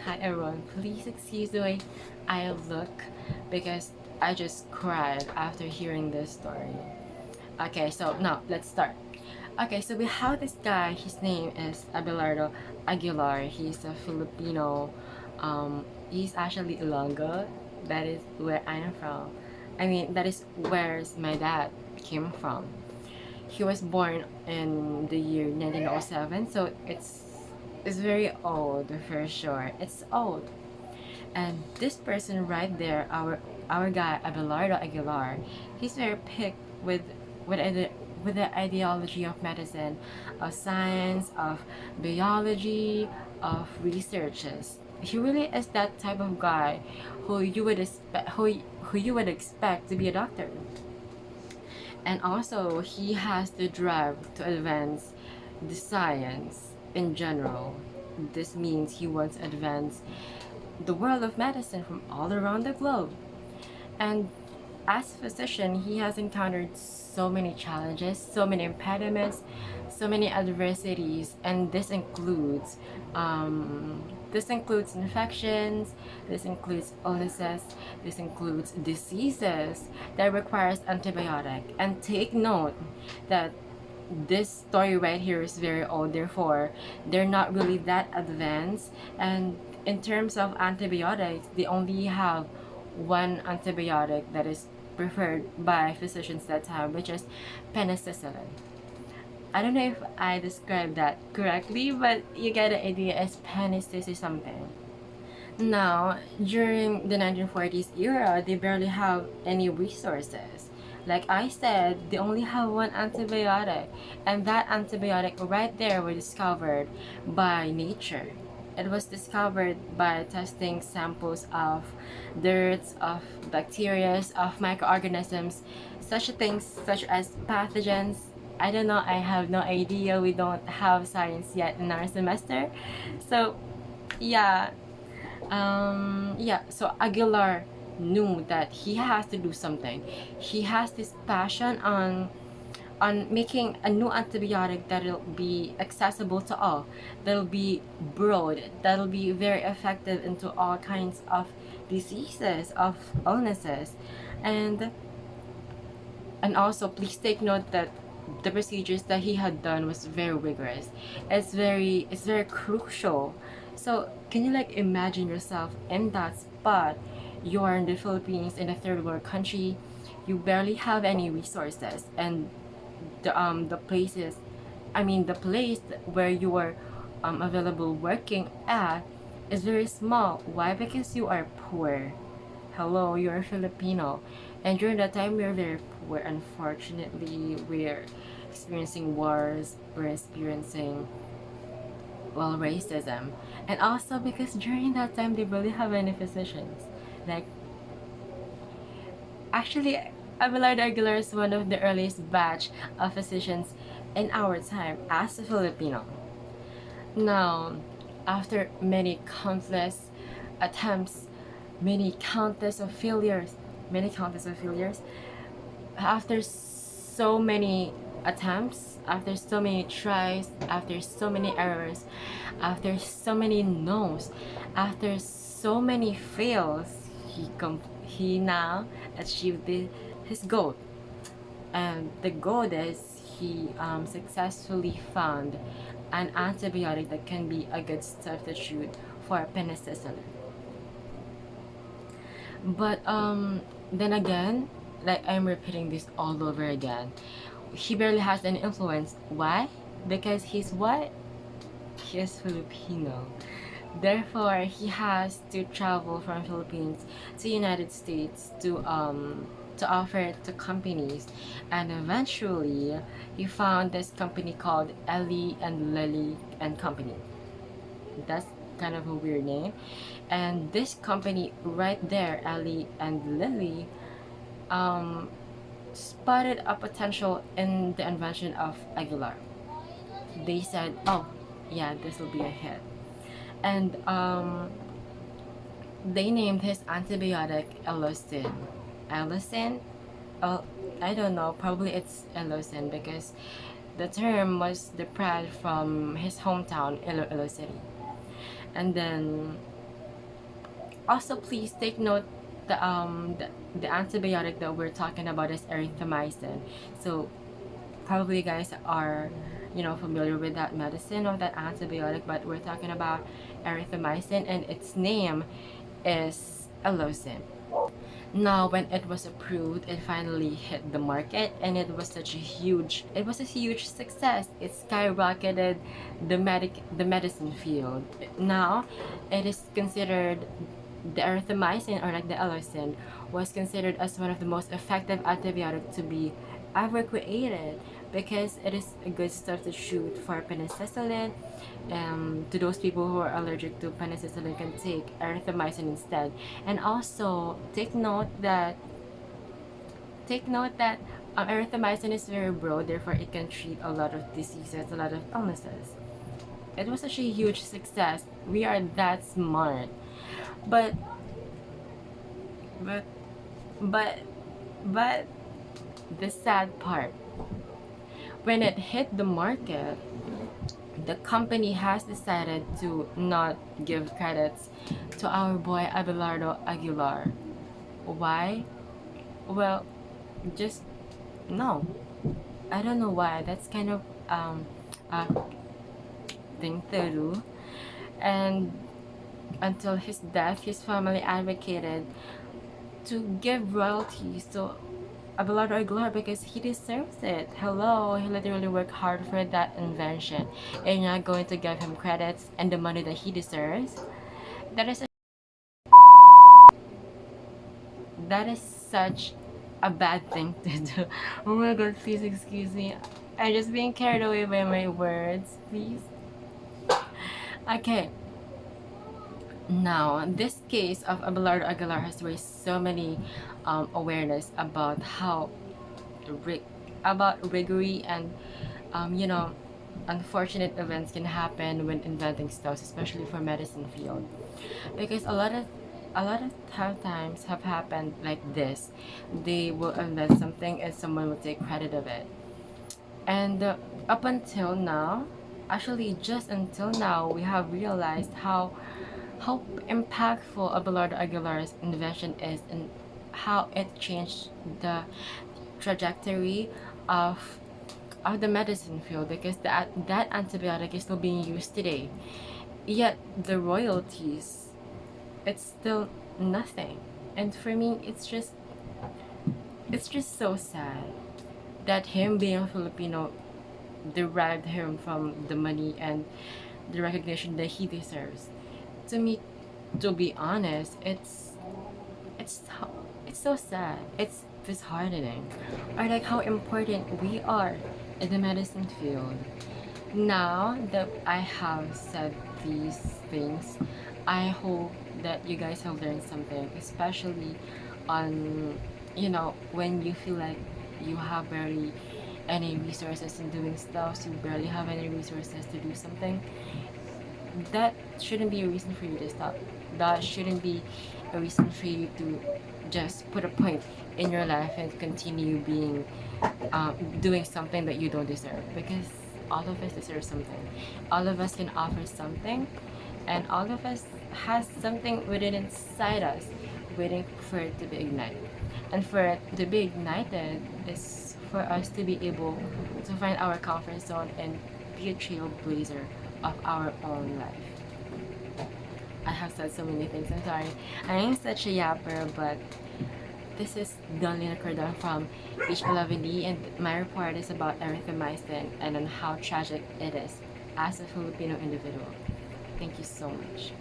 Hi everyone, please excuse the way I look because I just cried after hearing this story. Okay, so now let's start. Okay, so we have this guy, his name is Abelardo Aguilar. He's a Filipino. He's actually Ilonggo. That is where I am from. I mean, that is where my dad came from. He was born in the year 1907, so it's very old for sure. It's old. And this person right there, our guy Abelardo Aguilar, he's very picked with ide- with the ideology of medicine, of science, of biology, of researches. He really is that type of guy who you would expect to be a doctor. And also he has the drive to advance the science in general. This means he wants to advance the world of medicine from all around the globe. And as a physician, he has encountered so many challenges, so many impediments, so many adversities, and this includes infections, this includes illnesses, this includes diseases that requires antibiotic. And take note that this story right here is very old, therefore they're not really that advanced. And in terms of antibiotics, they only have one antibiotic that is preferred by physicians that time, which is penicillin. I don't know if I described that correctly, but you get the idea. It's penicillin something. Now, during the 1940s era, they barely have any resources. Like I said, they only have one antibiotic, and that antibiotic right there was discovered by nature. It was discovered by testing samples of dirt, of bacteria, of microorganisms, such things such as pathogens. I don't know, I have no idea. We don't have science yet in our semester. So, yeah, so Aguilar knew that he has to do something. He has this passion on making a new antibiotic that'll be accessible to all, that'll be broad, that'll be very effective into all kinds of diseases, of illnesses. and and also please take note that the procedures that he had done was very rigorous. It's very crucial. So can you like imagine yourself in that spot? You are in the Philippines, in a third world country. You barely have any resources, and the places, I mean the place where you are available working at is very small. Why? Because you are poor. Hello, you're Filipino. And during that time, we're very poor. Unfortunately, we're experiencing wars, we're experiencing, well, racism. And also because during that time, they really have any physicians. Like, actually, Abelardo Aguilar is one of the earliest batch of physicians in our time as a Filipino. Now, after many countless attempts, many countless of failures, after so many attempts, after so many tries, after so many errors, after so many no's, after so many fails, he now achieved his goal. And the goal is he successfully found an antibiotic that can be a good substitute for penicillin. But then again, like I'm repeating this all over again, he barely has any influence. Why? Because he's what? He is Filipino. Therefore, he has to travel from Philippines to United States to offer it to companies, and eventually he found this company called Ellie and Lily and Company. That's kind of a weird name. And this company right there, Ellie and Lily, um, spotted a potential in the invention of Aguilar. They said, "Oh, yeah, this will be a hit," and they named his antibiotic Elosin. Elosin? Oh, I don't know. Probably it's Elosin because the term was derived from his hometown, Iloilo City. And then Also, please take note the antibiotic that we're talking about is erythromycin. So probably you guys are, you know, familiar with that medicine or that antibiotic, but we're talking about erythromycin, and its name is alocin. Now, when it was approved, it finally hit the market, and it was a huge success. It skyrocketed the medicine field. Now, it is considered, the erythromycin, or like the allicin, was considered as one of the most effective antibiotic to be ever created, because it is a good substitute for penicillin. To those people who are allergic to penicillin can take erythromycin instead. And also take note that erythromycin is very broad, therefore it can treat a lot of diseases, a lot of illnesses. It was such a huge success. We are that smart. But but but but the sad part, when it hit the market, the company has decided to not give credits to our boy Abelardo Aguilar. Why? Well, just no. I don't know why. That's kind of a thing to do. And until his death, his family advocated to give royalties to Abelardo Aguilar because he deserves it. Hello, he literally worked hard for that invention, and you're not going to give him credits and the money that he deserves. That is that is such a bad thing to do. Oh my god, please excuse me. I'm just being carried away by my words, please. Okay. Now, this case of Abelardo Aguilar has raised so many awareness about how about rigor and you know, unfortunate events can happen when inventing stuff, especially for medicine field, because a lot of times have happened like this. They will invent something and someone will take credit of it, and up until now, actually just until now, we have realized how impactful Abelardo Aguilar's invention is, and how it changed the trajectory of the medicine field, because that antibiotic is still being used today. Yet the royalties, it's still nothing. And for me, it's just so sad that him being Filipino derived him from the money and the recognition that he deserves. To me, to be honest, it's it's so sad. It's disheartening. Or like how important we are in the medicine field. Now that I have said these things, I hope that you guys have learned something, especially on, you know, when you feel like you have barely any resources in doing stuff, so you barely have any resources to do something. That shouldn't be a reason for you to stop. That shouldn't be a reason for you to just put a point in your life and continue being doing something that you don't deserve, because all of us deserve something. All of us can offer something, and all of us has something within inside us waiting for it to be ignited. And for it to be ignited is for us to be able to find our comfort zone and be a trailblazer of our own life. I have said so many things, I'm sorry. I am such a yapper, but this is Donlina Cordon from H11D, and my report is about erythromycin and on how tragic it is as a Filipino individual. Thank you so much.